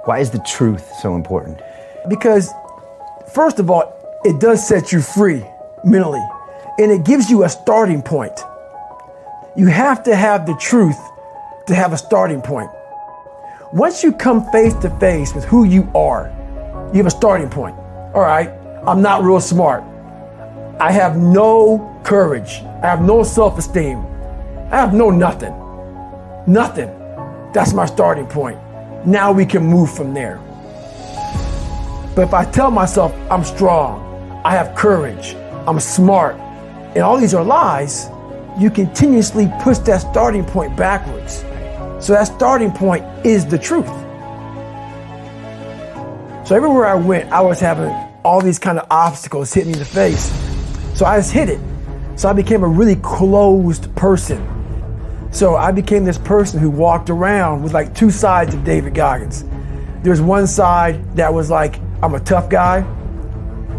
Why is the truth so important? Because first of all, it does set you free mentally, and it gives you a starting point. You have to have the truth to have a starting point. Once you come face to face with who you are, you have a starting point. All right, I'm not real smart. I have no courage. I have no self-esteem. I have no nothing. Nothing. That's my starting point. Now we can move from there. But if I tell myself I'm strong, I have courage, I'm smart, and all these are lies, you continuously push that starting point backwards. So that starting point is the truth. So everywhere I went, I was having all these kind of obstacles hit me in the face. So I just hit it. So I became a really closed person. So I became this person who walked around with like two sides of David Goggins. There's one side that was like, I'm a tough guy.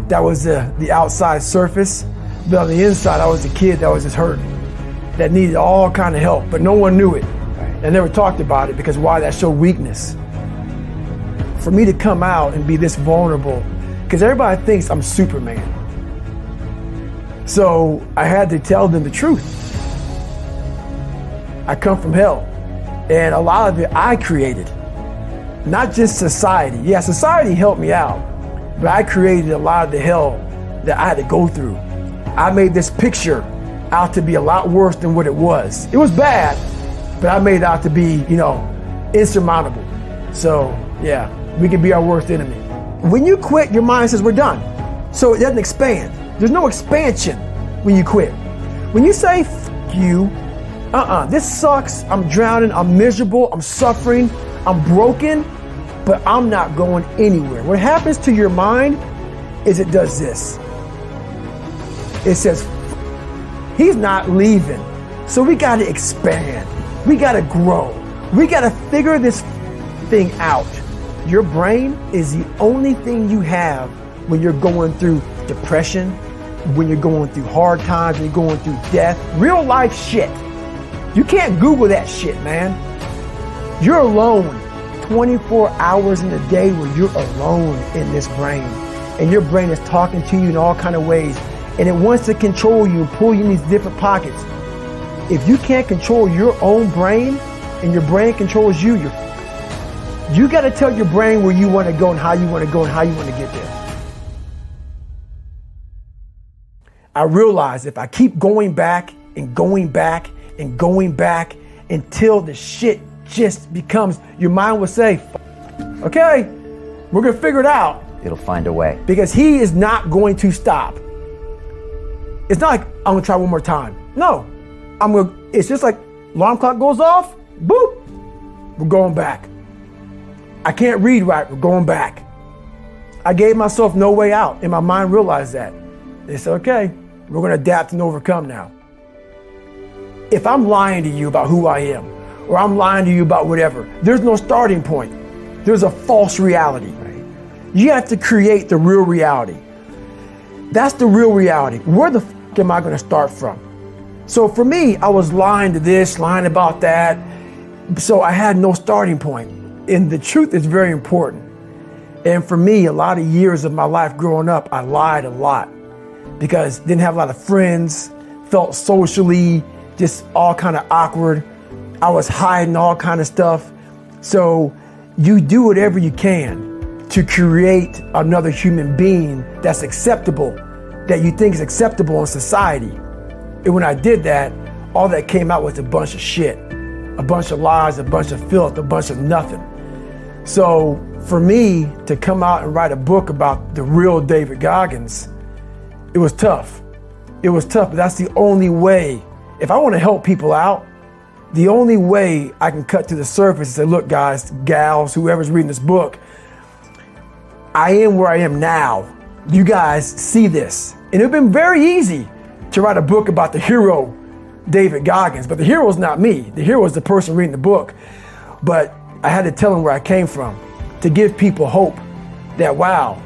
That was the outside surface. But on the inside, I was a kid that was just hurting, that needed all kind of help, but no one knew it. I never talked about it because why? That showed weakness. For me to come out and be this vulnerable, because everybody thinks I'm Superman. So I had to tell them the truth. I come from hell, and a lot of it I created, not just society. Yeah, society helped me out, but I created a lot of the hell that I had to go through. I made this picture out to be a lot worse than what it was. It was bad, but I made it out to be, insurmountable. So yeah, we can be our worst enemy. When you quit, your mind says we're done. So it doesn't expand. There's no expansion when you quit. When you say, F you, this sucks, I'm drowning, I'm miserable, I'm suffering, I'm broken, but I'm not going anywhere. What happens to your mind is it does this. It says, he's not leaving. So we got to expand. We got to grow. We got to figure this thing out. Your brain is the only thing you have when you're going through depression, when you're going through hard times, when you're going through death, real life shit. You can't Google that shit, man. You're alone 24 hours in a day where you're alone in this brain. And your brain is talking to you in all kind of ways. And it wants to control you and pull you in these different pockets. If you can't control your own brain and your brain controls you, you got to tell your brain where you want to go and how you want to go and how you want to get there. I realize if I keep going back and going back and going back until the shit just becomes, your mind will say, okay, we're going to figure it out. It'll find a way. Because he is not going to stop. It's not like I'm gonna try one more time. No, it's just like alarm clock goes off, boop, we're going back. I can't read right, we're going back. I gave myself no way out, and my mind realized that. They said, okay, we're gonna adapt and overcome now. If I'm lying to you about who I am, or I'm lying to you about whatever, there's no starting point. There's a false reality. Right? You have to create the real reality. That's the real reality. Where the f am I going to start from? So for me, I was lying to this, lying about that. So I had no starting point. And the truth is very important. And for me, a lot of years of my life growing up, I lied a lot because didn't have a lot of friends, felt socially just all kind of awkward. I was hiding all kind of stuff. So you do whatever you can to create another human being that's acceptable, that you think is acceptable in society. And when I did that, all that came out was a bunch of shit, a bunch of lies, a bunch of filth, a bunch of nothing. So for me to come out and write a book about the real David Goggins, it was tough. It was tough, but that's the only way. If I want to help people out, the only way I can cut to the surface and say, look guys, gals, whoever's reading this book, I am where I am now. You guys see this. And it would have been very easy to write a book about the hero, David Goggins, but the hero is not me. The hero is the person reading the book. But I had to tell him where I came from to give people hope that, wow,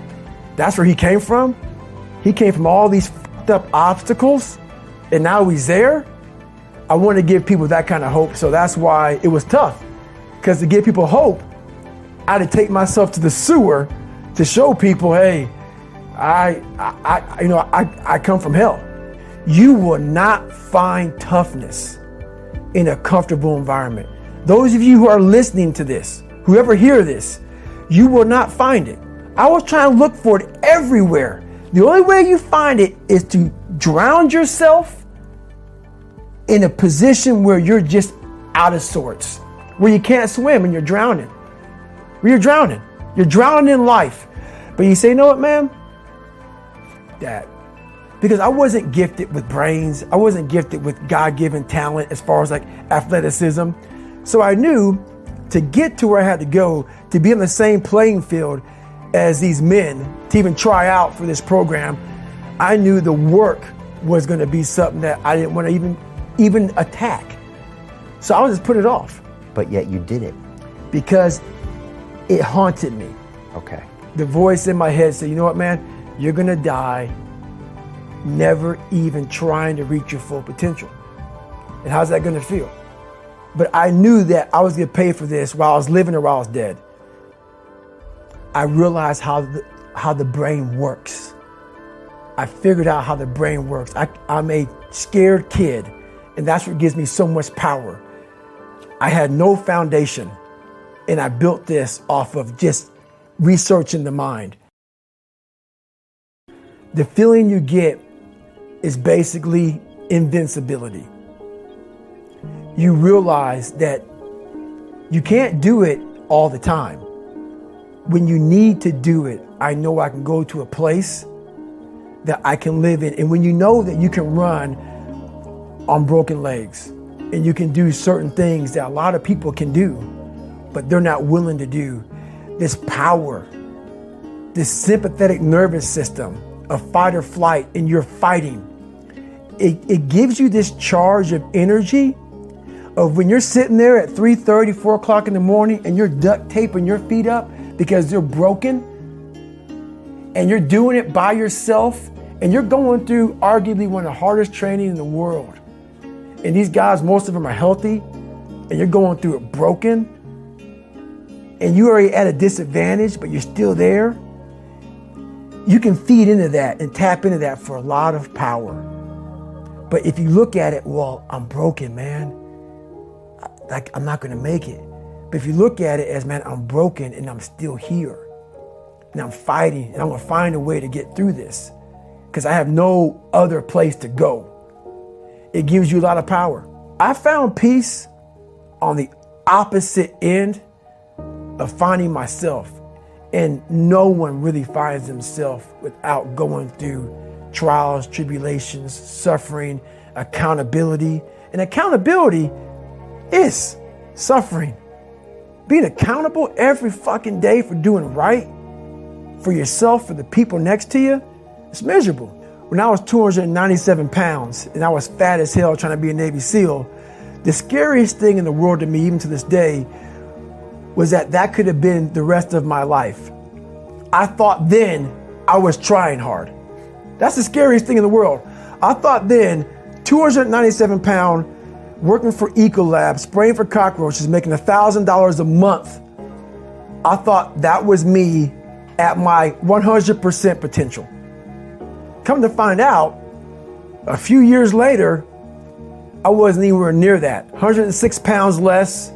that's where he came from? He came from all these fucked up obstacles and now he's there? I want to give people that kind of hope. So that's why it was tough, because to give people hope, I had to take myself to the sewer to show people, hey, I come from hell. You will not find toughness in a comfortable environment. Those of you who are listening to this, whoever hear this, you will not find it. I was trying to look for it everywhere. The only way you find it is to drown yourself in a position where you're just out of sorts, where you can't swim and you're drowning. Where you're drowning. You're drowning in life. But you say, you know what, man? That. Because I wasn't gifted with brains. I wasn't gifted with God-given talent as far as like athleticism. So I knew to get to where I had to go, to be on the same playing field as these men, to even try out for this program, I knew the work was going to be something that I didn't want to even attack. So I would just put it off. But yet you did it. Because it haunted me. Okay. The voice in my head said, you know what, man? You're going to die never even trying to reach your full potential. And how's that going to feel? But I knew that I was going to pay for this while I was living or while I was dead. I realized how the brain works. I figured out how the brain works. I'm a scared kid, and that's what gives me so much power. I had no foundation, and I built this off of just researching the mind. The feeling you get is basically invincibility. You realize that you can't do it all the time. When you need to do it, I know I can go to a place that I can live in. And when you know that you can run on broken legs and you can do certain things that a lot of people can do, but they're not willing to do, this power, this sympathetic nervous system of fight or flight, and you're fighting, it gives you this charge of energy of when you're sitting there at 3:30, 4 o'clock in the morning and you're duct taping your feet up because they're broken, and you're doing it by yourself, and you're going through arguably one of the hardest training in the world. And these guys, most of them are healthy, and you're going through it broken, and you're already at a disadvantage, but you're still there. You can feed into that and tap into that for a lot of power. But if you look at it, well, I'm broken, man. I'm not gonna make it. But if you look at it as, man, I'm broken and I'm still here. And I'm fighting and I'm gonna find a way to get through this because I have no other place to go. It gives you a lot of power. I found peace on the opposite end of finding myself. And no one really finds themselves without going through trials, tribulations, suffering, accountability. And accountability is suffering. Being accountable every fucking day for doing right for yourself, for the people next to you, it's miserable. When I was 297 pounds and I was fat as hell trying to be a Navy SEAL, the scariest thing in the world to me, even to this day, was that could have been the rest of my life. I thought then I was trying hard. That's the scariest thing in the world. I thought then, 297 pound, working for Ecolab, spraying for cockroaches, making $1,000 a month. I thought that was me at my 100% potential. Come to find out, a few years later, I wasn't anywhere near that. 106 pounds less,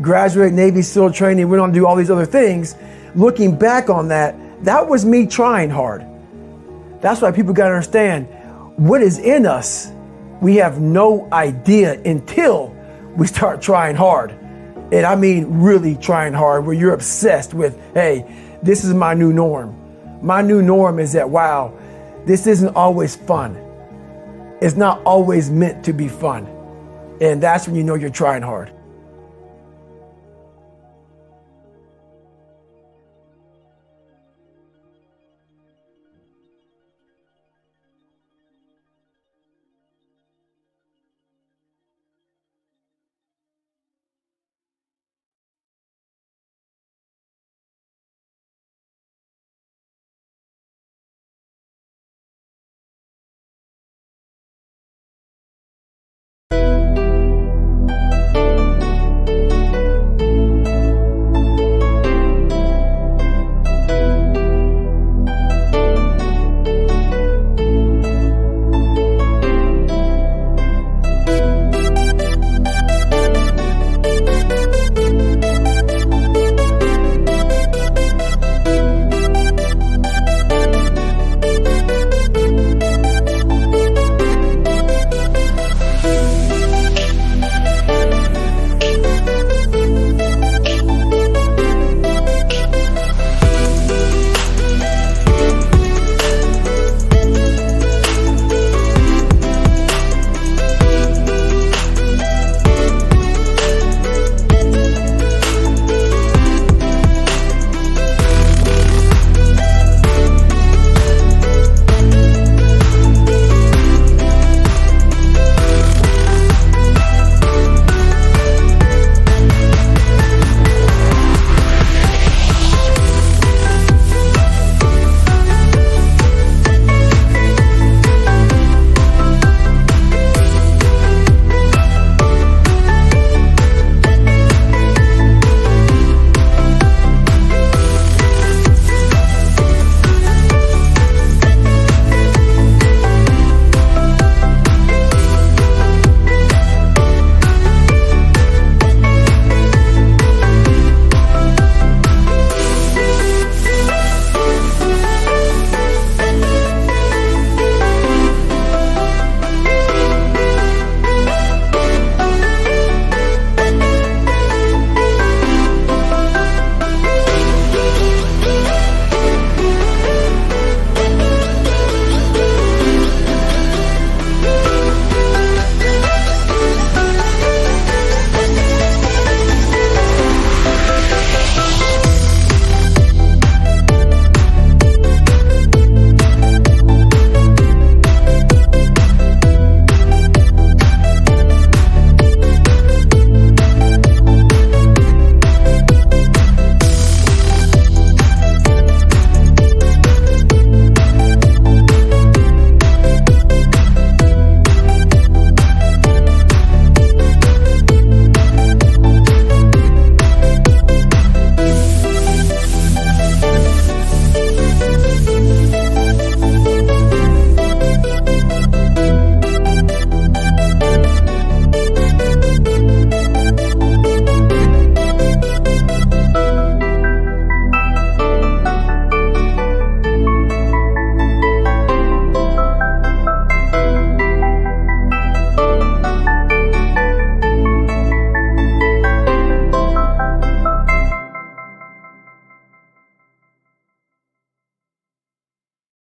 graduated Navy SEAL training, went on to do all these other things. Looking back on that was me trying hard. That's why people gotta understand what is in us. We have no idea until we start trying hard. And I mean really trying hard, where you're obsessed with, hey, this is my new norm. My new norm is that, wow, this isn't always fun. It's not always meant to be fun. And that's when you know you're trying hard.